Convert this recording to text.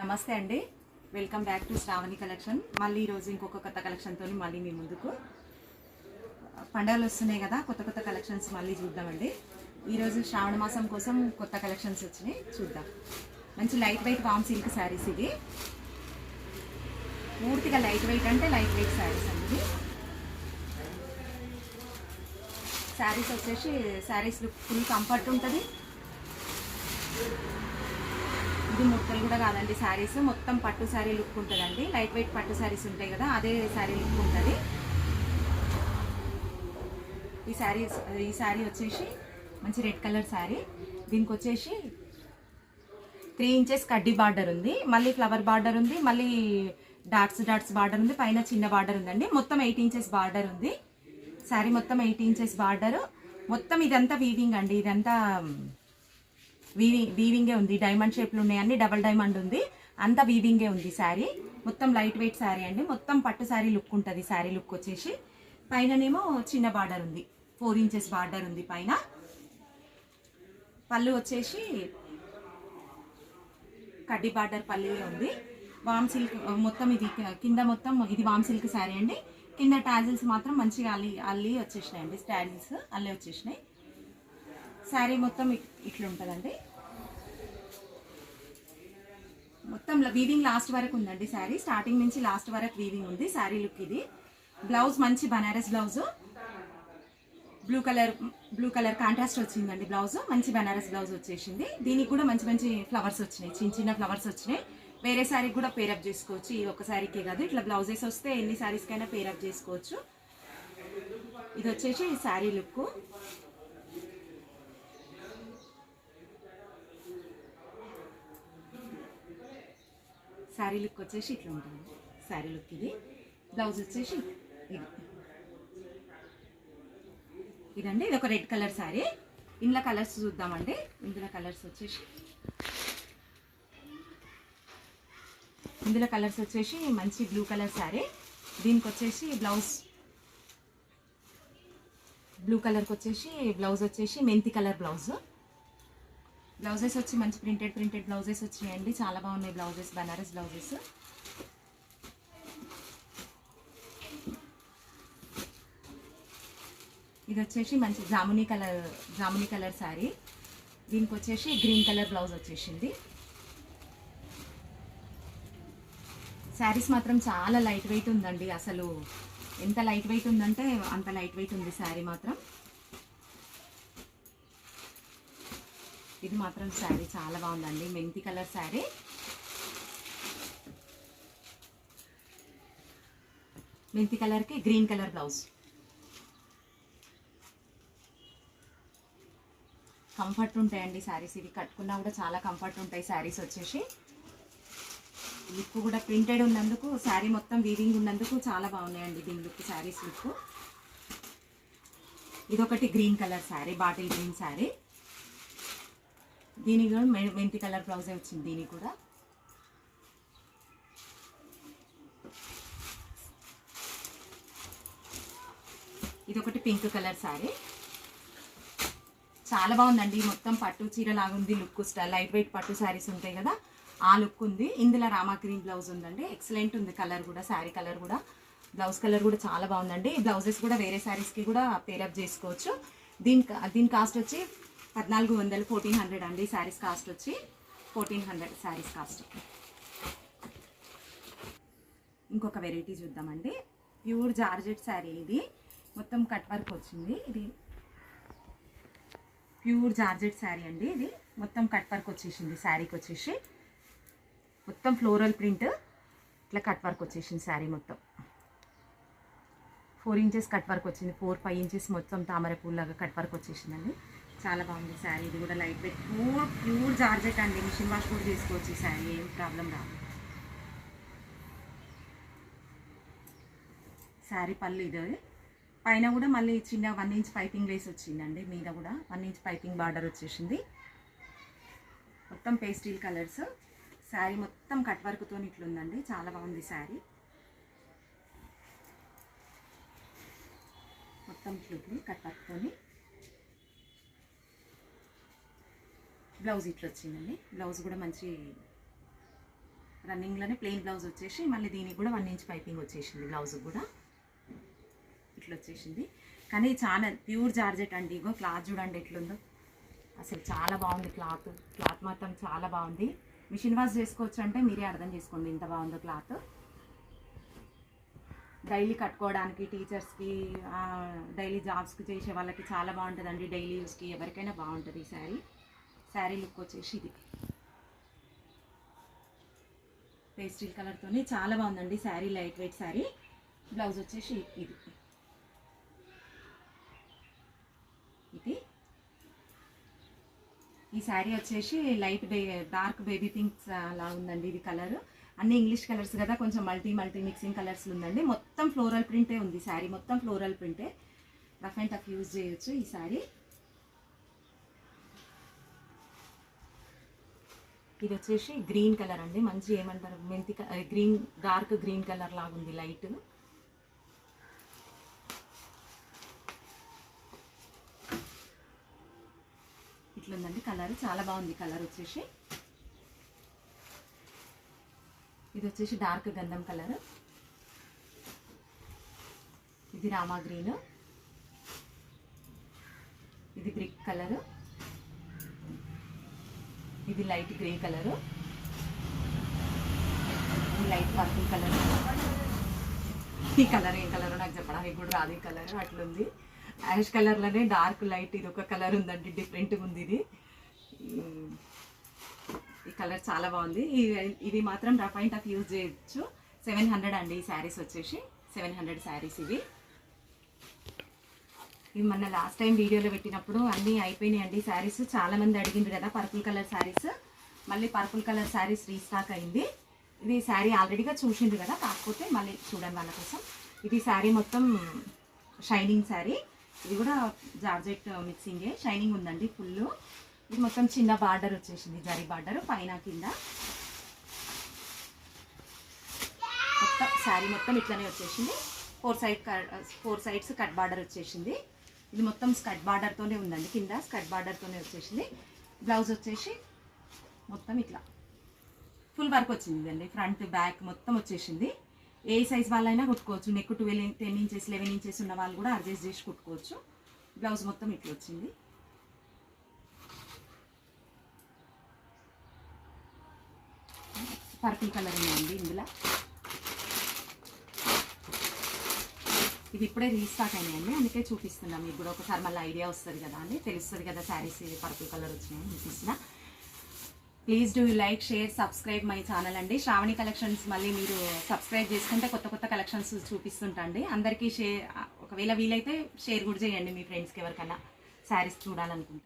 నమస్తే అండి, welcome back to Shravani collection. మళ్ళీ ఈరోజు ఇంకొక కొత్త కలెక్షన్తో మళ్ళీ మీ ముందుకు. పండుగలు వస్తున్నాయి కదా, కొత్త కొత్త కలెక్షన్స్ మళ్ళీ చూద్దామండి. ఈరోజు శ్రావణ మాసం కోసం కొత్త కలెక్షన్స్ వచ్చినాయి, చూద్దాం. మంచి లైట్ వెయిట్ వామ్ సిల్క్ శారీస్. ఇది పూర్తిగా లైట్ వెయిట్ అంటే లైట్ వెయిట్ శారీస్ అండి. శారీస్ వచ్చేసి శారీస్ లుక్ ఫుల్ కంఫర్ట్ ఉంటుంది. ఇది ముక్కలు కూడా కాదండి, శారీస్ మొత్తం పట్టు శారీ లుక్ ఉంటుందండి. లైట్ వెయిట్ పట్టు శారీస్ ఉంటాయి కదా, అదే శారీ లుక్ ఉంటుంది. ఈ శారీ వచ్చేసి మంచి రెడ్ కలర్ శారీ. దీనికి వచ్చేసి 3 ఇంచెస్ కడ్డీ బార్డర్ ఉంది, మళ్ళీ ఫ్లవర్ బార్డర్ ఉంది, మళ్ళీ డాట్స్ బార్డర్ ఉంది, పైన చిన్న బార్డర్ ఉందండి. మొత్తం 8 ఇంచెస్ బార్డర్ ఉంది. శారీ మొత్తం 8 ఇంచెస్ బార్డర్. మొత్తం ఇదంతా వీవింగ్ అండి, ఇదంతా వీవింగే ఉంది. డైమండ్ షేప్లు ఉన్నాయండి, డబల్ డైమండ్ ఉంది, అంతా వీవింగే ఉంది. శారీ మొత్తం లైట్ వెయిట్ శారీ అండి. మొత్తం పట్టు శారీ లుక్ ఉంటుంది. శారీ లుక్ వచ్చేసి పైననేమో చిన్న బార్డర్ ఉంది, 4 ఇంచెస్ బార్డర్ ఉంది పైన. పళ్ళు వచ్చేసి కడ్డీ బార్డర్ పళ్ళు ఉంది. వామ్ సిల్క్ మొత్తం, ఇది కింద మొత్తం ఇది వామ్ సిల్క్ శారీ అండి. కింద టాజిల్స్ మాత్రం మంచిగా అల్లి వచ్చేసినాయి అండి, టాజిల్స్ అల్లి వచ్చేసినాయి. శారీ మొత్తం ఇట్లా ఉంటుందండి. మొత్తం వీవింగ్ లాస్ట్ వరకు ఉందండి. శారీ స్టార్టింగ్ నుంచి లాస్ట్ వరకు వీవింగ్ ఉంది. శారీ లుక్ ఇది. బ్లౌజ్ మంచి Banaras blouse, blue colour contrast వచ్చిందండి. బ్లౌజ్ మంచి బనారస్ బ్లౌజ్ వచ్చేసింది. దీనికి కూడా మంచి మంచి ఫ్లవర్స్ వచ్చినాయి, చిన్న చిన్న ఫ్లవర్స్ వచ్చినాయి. వేరే శారీకి కూడా పేరప్ చేసుకోవచ్చు, ఈ ఒక శారీకే కాదు. ఇట్లా బ్లౌజెస్ వస్తే ఎన్ని శారీస్కైనా పేరప్ చేసుకోవచ్చు. ఇది వచ్చేసి శారీ లుక్. శారీ లుక్ వచ్చేసి ఇట్లా ఉంటుంది. శారీ లుక్ ఇది. బ్లౌజ్ వచ్చేసి ఇదండి. ఇది ఒక రెడ్ కలర్ శారీ. ఇందులో కలర్స్ చూద్దామండి. ఇందులో కలర్స్ వచ్చేసి మంచి బ్లూ కలర్ శారీ. దీనికి వచ్చేసి బ్లూ కలర్కి వచ్చేసి బ్లౌజ్ వచ్చేసి మెంతి కలర్ బ్లౌజ్. బ్లౌజెస్ వచ్చి మంచి ప్రింటెడ్ బ్లౌజెస్ వచ్చినాయండి, చాలా బాగున్నాయి బ్లౌజెస్, బనారస్ బ్లౌజెస్. ఇది వచ్చేసి మంచి జామునీ కలర్ శారీ. దీనికి వచ్చేసి గ్రీన్ కలర్ బ్లౌజ్ వచ్చేసింది. శారీస్ మాత్రం చాలా లైట్ వెయిట్ ఉందండి. అసలు ఎంత లైట్ వెయిట్ ఉందంటే అంత లైట్ వెయిట్ ఉంది శారీ మాత్రం. ఇది మాత్రం శారీ చాలా బాగుందండి, మెంతి కలర్ శారీ. మెంతి కలర్కి గ్రీన్ కలర్ బ్లౌజ్. కంఫర్ట్ ఉంటాయండి శారీస్, ఇవి కట్టుకున్నా కూడా చాలా కంఫర్ట్ ఉంటాయి శారీస్ వచ్చేసి. లుక్ కూడా ప్రింటెడ్ ఉన్నందుకు, శారీ మొత్తం వీవింగ్ ఉన్నందుకు చాలా బాగున్నాయండి దీని లుక్, శారీస్ లుక్. ఇదొకటి green colour sari, bottle green sari. దీనికి కూడా మెంతి కలర్ బ్లౌజే వచ్చింది. దీనికి కూడా ఇదొకటి పింక్ కలర్ శారీ. చాలా బాగుందండి, మొత్తం పట్టు చీర లాగుంది లుక్. లైట్ వెయిట్ పట్టు శారీస్ ఉంటాయి కదా, ఆ లుక్ ఉంది. ఇందులో రామా గ్రీన్ బ్లౌజ్ ఉందండి, ఎక్సలెంట్ ఉంది కలర్ కూడా. శారీ కలర్ కూడా, బ్లౌజ్ కలర్ కూడా చాలా బాగుందండి. ఈ బ్లౌజెస్ కూడా వేరే శారీస్కి కూడా పేరప్ చేసుకోవచ్చు. దీని కాస్ట్ వచ్చి 1400, 1400 అండి. శారీస్ కాస్ట్ వచ్చి 1400 శారీస్ కాస్ట్. ఇంకొక వెరైటీ చూద్దామండి. Pure georgette sari. ఇది మొత్తం కట్ వర్క్ వచ్చింది. ఇది ప్యూర్ జార్జెట్ శారీ అండి. ఇది మొత్తం కట్ వర్క్ వచ్చేసింది. శారీకి వచ్చేసి మొత్తం ఫ్లోరల్ ప్రింట్ ఇట్లా కట్ వర్క్ వచ్చేసింది. శారీ మొత్తం 4 ఇంచెస్ కట్ వర్క్ వచ్చింది, 4-5 ఇంచెస్ మొత్తం తామర పూలాగా కట్ వర్క్ వచ్చేసిందండి. చాలా బాగుంది శారీ. ఇది కూడా లైట్ వెయిట్ ప్యూర్ జార్జెట్ అండి. మిషన్ వాష్ కూడా చేసుకోవచ్చు ఈ శారీ, ఏం ప్రాబ్లం రాదు. శారీ పళ్ళు ఇది. పైన కూడా మళ్ళీ చిన్న 1 ఇంచ్ పైపింగ్ లేస్ వచ్చిందండి. మీద కూడా 1 ఇంచ్ పైపింగ్ బార్డర్ వచ్చేసింది. మొత్తం పేస్టిల్ కలర్స్. శారీ మొత్తం కట్ వర్క్తో ఇట్లుందండి, చాలా బాగుంది శారీ. మొత్తం ఇట్లుంది కట్ వర్క్తో. బ్లౌజ్ ఇట్లా వచ్చిందండి. బ్లౌజ్ కూడా మంచి రన్నింగ్లోనే ప్లెయిన్ బ్లౌజ్ వచ్చేసి మళ్ళీ దీనికి కూడా 1 ఇంచ్ పైపింగ్ వచ్చేసింది. బ్లౌజ్ కూడా ఇట్లా వచ్చేసింది. కానీ చాలా ప్యూర్ జార్జెట్ అండి. ఇగో క్లాత్ చూడండి ఎట్లుందో, అసలు చాలా బాగుంది. క్లాత్ మాత్రం చాలా బాగుంది. మిషన్ వాష్ చేసుకోవచ్చు అంటే మీరే అర్థం చేసుకోండి ఎంత బాగుందో క్లాత్. డైలీ కట్టుకోవడానికి, టీచర్స్కి, డైలీ జాబ్స్కి చేసే వాళ్ళకి చాలా బాగుంటుందండి. డైలీ యూస్కి ఎవరికైనా బాగుంటుంది ఈ శారీ లుక్ వచ్చేసి ఇది పేస్టిల్ కలర్తోని చాలా బాగుందండి sari. Light weight sari. Blouse వచ్చేసి ఇది ఈ శారీ వచ్చేసి డార్క్ బేబీ పింక్ లా ఉందండి. ఇది కలర్ అన్ని ఇంగ్లీష్ కలర్స్ కదా, కొంచెం మల్టీ మిక్సింగ్ కలర్స్ ఉందండి. మొత్తం ఫ్లోరల్ ప్రింటే ఉంది శారీ, మొత్తం ఫ్లోరల్ ప్రింటే. రఫ్ అండ్ టఫ్ యూజ్ చేయొచ్చు ఈ శారీ. ఇది వచ్చేసి గ్రీన్ కలర్ అండి, మంచి ఏమంటారు మెంతి గ్రీన్, డార్క్ గ్రీన్ కలర్ లాగా ఉంది లైట్. ఇట్లుందండి కలర్, చాలా బాగుంది కలర్ వచ్చేసి. ఇది వచ్చేసి డార్క్ గంధం కలర్. ఇది రామా గ్రీన్. ఇది బ్రిక్ కలర్. ఇది లైట్ గ్రే కలరు. ఇది లైట్ పర్పుల్ కలర్. ఈ కలర్ ఏ కలర్ నాకు చెప్పడానికి కూడా రాదు. ఈ కలర్ అట్లుంది. యాష్ కలర్లోనే డార్క్ లైట్ ఇది ఒక కలర్ ఉందండి, డిఫరెంట్గా ఉంది ఇది. ఈ కలర్ చాలా బాగుంది. ఇది మాత్రం రఫ్ అండ్ టఫ్ యూజ్ చేయొచ్చు. 700 అండి ఈ శారీస్ వచ్చేసి. 700 శారీస్ ఇవి మొన్న లాస్ట్ టైం వీడియోలో పెట్టినప్పుడు అన్నీ అయిపోయినాయండి శారీస్. చాలామంది అడిగింది కదా పర్పుల్ కలర్ శారీస్. మళ్ళీ పర్పుల్ కలర్ శారీస్ రీస్టాక్ అయింది. ఇది శారీ ఆల్రెడీగా చూసిండ్రు కదా, కాకపోతే మళ్ళీ చూడండి వాళ్ళ కోసం. ఇది శారీ మొత్తం షైనింగ్ శారీ. ఇది కూడా జార్జెట్ మిక్సింగే, షైనింగ్ ఉందండి ఫుల్. ఇది మొత్తం చిన్న బార్డర్ వచ్చేసింది, జరీ బార్డర్ పైన కింద. మొత్తం శారీ మొత్తం ఇట్లనే వచ్చేసింది. 4 సైడ్స్ కట్ బార్డర్ వచ్చేసింది. ఇది మొత్తం స్కట్ బార్డర్తోనే ఉందండి, కింద స్కట్ బార్డర్తోనే వచ్చేసింది. బ్లౌజ్ వచ్చేసి మొత్తం ఇట్లా ఫుల్ వర్క్ వచ్చింది అండి. ఫ్రంట్ బ్యాక్ మొత్తం వచ్చేసింది. ఏ సైజ్ వాళ్ళైనా కుట్టుకోవచ్చు. నెక్ 10 ఇంచెస్ 11 ఇంచెస్ ఉన్న వాళ్ళు కూడా అడ్జస్ట్ చేసి కుట్టుకోవచ్చు. బ్లౌజ్ మొత్తం ఇట్లా వచ్చింది. పర్పుల్ కలర్ ఉందండి ఇందులో. ఇది ఇప్పుడే రీస్టాక్ అయినాయండి, అందుకే చూపిస్తున్నాం. మీకు కూడా ఒకసారి మళ్ళీ ఐడియా వస్తుంది కదా అని, తెలుస్తుంది కదా శారీస్ పర్పుల్ కలర్ వచ్చినాయని చూపిస్తున్నా. Please do like, share, subscribe my channel అండి. శ్రావణి కలెక్షన్స్ మళ్ళీ మీరు సబ్స్క్రైబ్ చేసుకుంటే కొత్త కలెక్షన్స్ చూపిస్తుంటండి. అందరికీ ఒకవేళ వీలైతే షేర్ కూడా చేయండి మీ ఫ్రెండ్స్కి ఎవరికైనా శారీస్ చూడాలనుకుంటే.